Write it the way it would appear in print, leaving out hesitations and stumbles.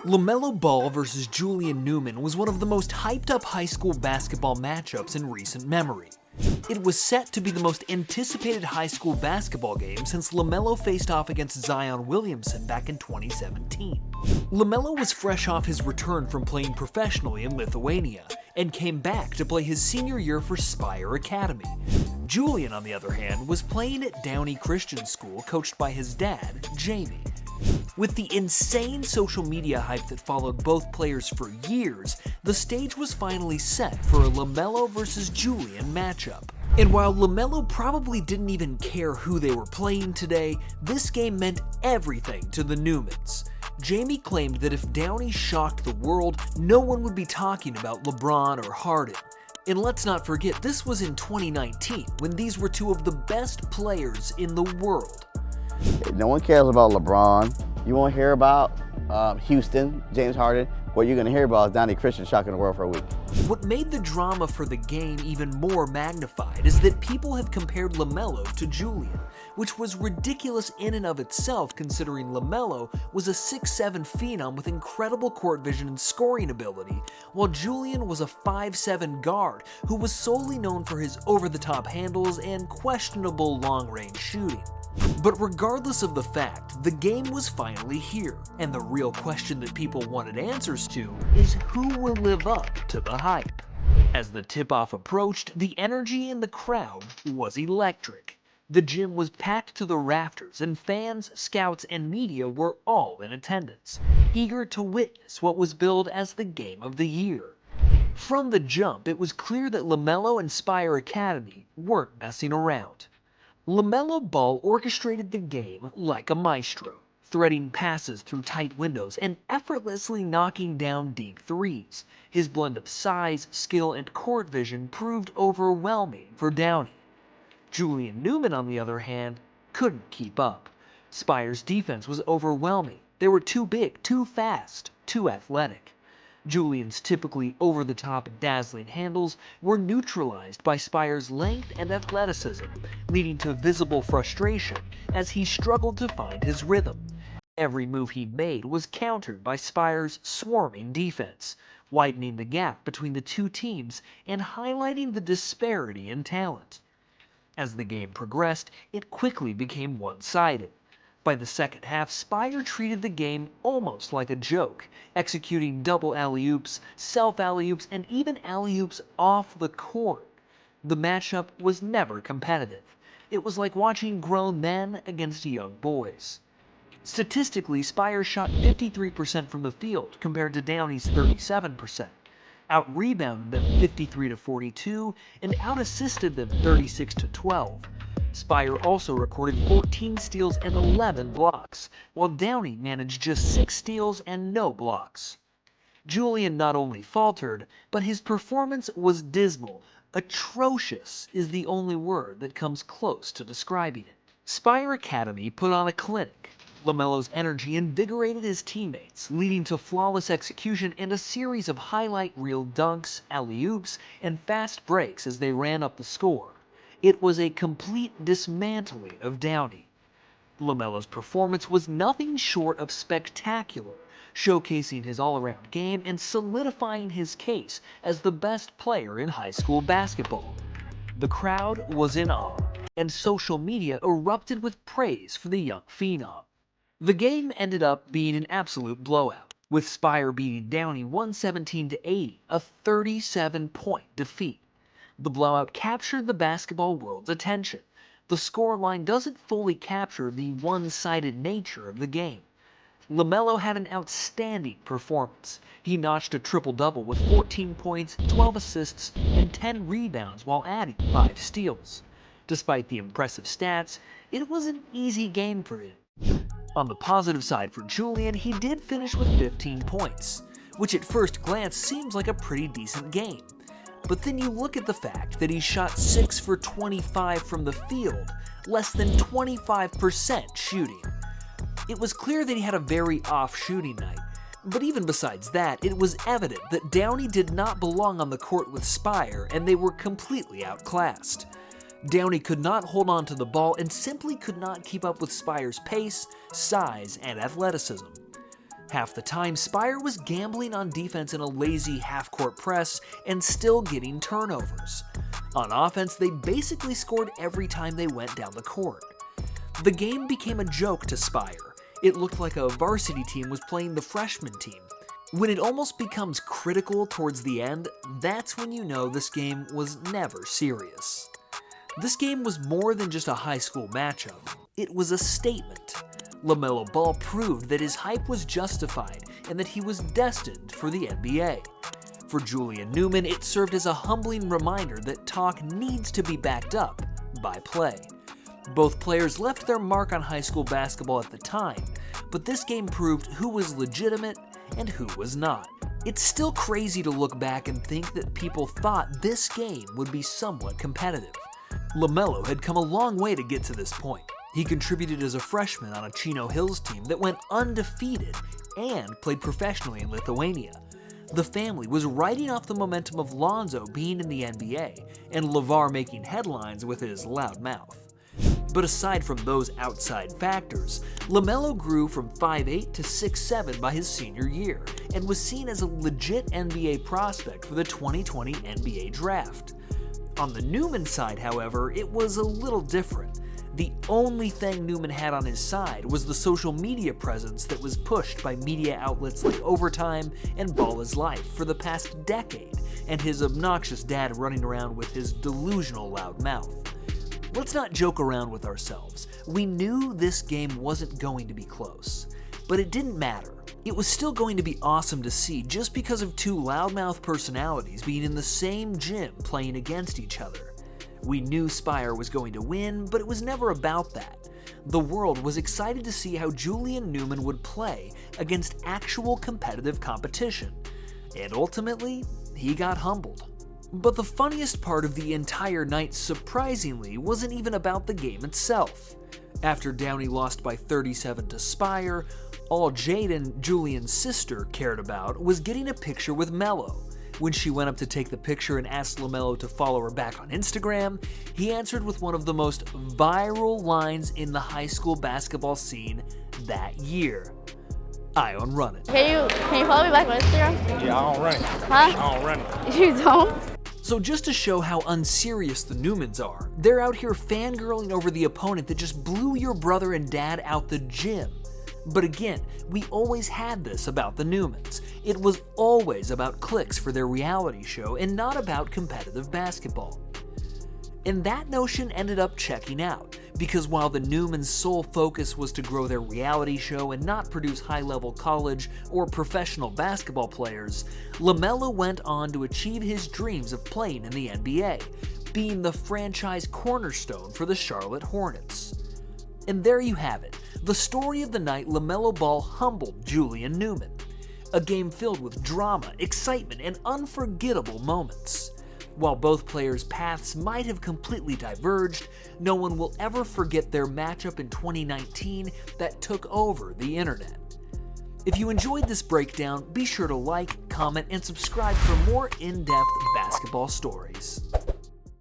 LaMelo Ball versus Julian Newman was one of the most hyped up high school basketball matchups in recent memory. It was set to be the most anticipated high school basketball game since LaMelo faced off against Zion Williamson back in 2017. LaMelo was fresh off his return from playing professionally in Lithuania and came back to play his senior year for Spire Academy. Julian, on the other hand, was playing at Downey Christian school coached by his dad, Jamie. With the insane social media hype that followed both players for years, the stage was finally set for a LaMelo versus Julian matchup. And while LaMelo probably didn't even care who they were playing today, this game meant everything to the Newmans. Jamie claimed that if Downey shocked the world, no one would be talking about LeBron or Harden. And let's not forget, this was in 2019, when these were two of the best players in the world. No one cares about LeBron. You won't hear about Houston, James Harden. What you're going to hear about is Downey Christian shocking the world for a week. What made the drama for the game even more magnified is that people have compared LaMelo to Julian, which was ridiculous in and of itself considering LaMelo was a 6'7" phenom with incredible court vision and scoring ability, while Julian was a 5'7" guard who was solely known for his over-the-top handles and questionable long-range shooting. But regardless of the fact, the game was finally here, and the real question that people wanted answers to is who will live up to the hype? As the tip-off approached, the energy in the crowd was electric. The gym was packed to the rafters, and fans, scouts, and media were all in attendance, eager to witness what was billed as the game of the year. From the jump, it was clear that LaMelo and Spire Academy weren't messing around. LaMelo Ball orchestrated the game like a maestro, threading passes through tight windows and effortlessly knocking down deep threes. His blend of size, skill, and court vision proved overwhelming for Downey. Julian Newman, on the other hand, couldn't keep up. Spire's defense was overwhelming. They were too big, too fast, too athletic. Julian's typically over-the-top and dazzling handles were neutralized by Spire's length and athleticism, leading to visible frustration as he struggled to find his rhythm. Every move he made was countered by Spire's swarming defense, widening the gap between the two teams and highlighting the disparity in talent. As the game progressed, it quickly became one-sided. By the second half, Spire treated the game almost like a joke, executing double alley-oops, self-alley-oops, and even alley-oops off the court. The matchup was never competitive. It was like watching grown men against young boys. Statistically, Spire shot 53% from the field compared to Downey's 37%, out-rebounded them 53-42, and out-assisted them 36-12. Spire also recorded 14 steals and 11 blocks, while Downey managed just 6 steals and no blocks. Julian not only faltered, but his performance was dismal. Atrocious is the only word that comes close to describing it. Spire Academy put on a clinic. LaMelo's energy invigorated his teammates, leading to flawless execution and a series of highlight reel dunks, alley-oops, and fast breaks as they ran up the score. It was a complete dismantling of Downey. LaMelo's performance was nothing short of spectacular, showcasing his all-around game and solidifying his case as the best player in high school basketball. The crowd was in awe, and social media erupted with praise for the young phenom. The game ended up being an absolute blowout, with Spire beating Downey 117-80, a 37-point defeat. The blowout captured the basketball world's attention. The scoreline doesn't fully capture the one-sided nature of the game. LaMelo had an outstanding performance. He notched a triple-double with 14 points, 12 assists, and 10 rebounds while adding 5 steals. Despite the impressive stats, it was an easy game for him. On the positive side for Julian, he did finish with 15 points, which at first glance seems like a pretty decent game. But then you look at the fact that he shot 6 for 25 from the field, less than 25% shooting. It was clear that he had a very off shooting night, but even besides that, it was evident that Downey did not belong on the court with Spire and they were completely outclassed. Downey could not hold on to the ball and simply could not keep up with Spire's pace, size, and athleticism. Half the time, Spire was gambling on defense in a lazy half-court press and still getting turnovers. On offense, they basically scored every time they went down the court. The game became a joke to Spire. It looked like a varsity team was playing the freshman team. When it almost becomes critical towards the end, that's when you know this game was never serious. This game was more than just a high school matchup. It was a statement. LaMelo Ball proved that his hype was justified and that he was destined for the NBA. For Julian Newman, it served as a humbling reminder that talk needs to be backed up by play. Both players left their mark on high school basketball at the time, but this game proved who was legitimate and who was not. It's still crazy to look back and think that people thought this game would be somewhat competitive. LaMelo had come a long way to get to this point. He contributed as a freshman on a Chino Hills team that went undefeated and played professionally in Lithuania. The family was riding off the momentum of Lonzo being in the NBA and LeVar making headlines with his loud mouth. But aside from those outside factors, LaMelo grew from 5'8" to 6'7" by his senior year and was seen as a legit NBA prospect for the 2020 NBA draft. On the Newman side, however, it was a little different. The only thing Newman had on his side was the social media presence that was pushed by media outlets like Overtime and Ball is Life for the past decade, and his obnoxious dad running around with his delusional loud mouth. Let's not joke around with ourselves. We knew this game wasn't going to be close, but it didn't matter. It was still going to be awesome to see just because of two loudmouth personalities being in the same gym playing against each other. We knew Spire was going to win, but it was never about that. The world was excited to see how Julian Newman would play against actual competitive competition, and ultimately, he got humbled. But the funniest part of the entire night, surprisingly, wasn't even about the game itself. After Downey lost by 37 to Spire, all Jaden, Julian's sister, cared about was getting a picture with Melo. When she went up to take the picture and asked LaMelo to follow her back on Instagram, he answered with one of the most viral lines in the high school basketball scene that year. I don't run it. Can you follow me back on Instagram? Yeah, I don't run it. Huh? I don't run it. You don't? So just to show how unserious the Newmans are, they're out here fangirling over the opponent that just blew your brother and dad out the gym. But again, we always had this about the Newmans. It was always about clicks for their reality show and not about competitive basketball. And that notion ended up checking out, because while the Newmans' sole focus was to grow their reality show and not produce high-level college or professional basketball players, LaMelo went on to achieve his dreams of playing in the NBA, being the franchise cornerstone for the Charlotte Hornets. And there you have it, the story of the night LaMelo Ball humbled Julian Newman. A game filled with drama, excitement, and unforgettable moments. While both players' paths might have completely diverged, no one will ever forget their matchup in 2019 that took over the internet. If you enjoyed this breakdown, be sure to like, comment, and subscribe for more in-depth basketball stories.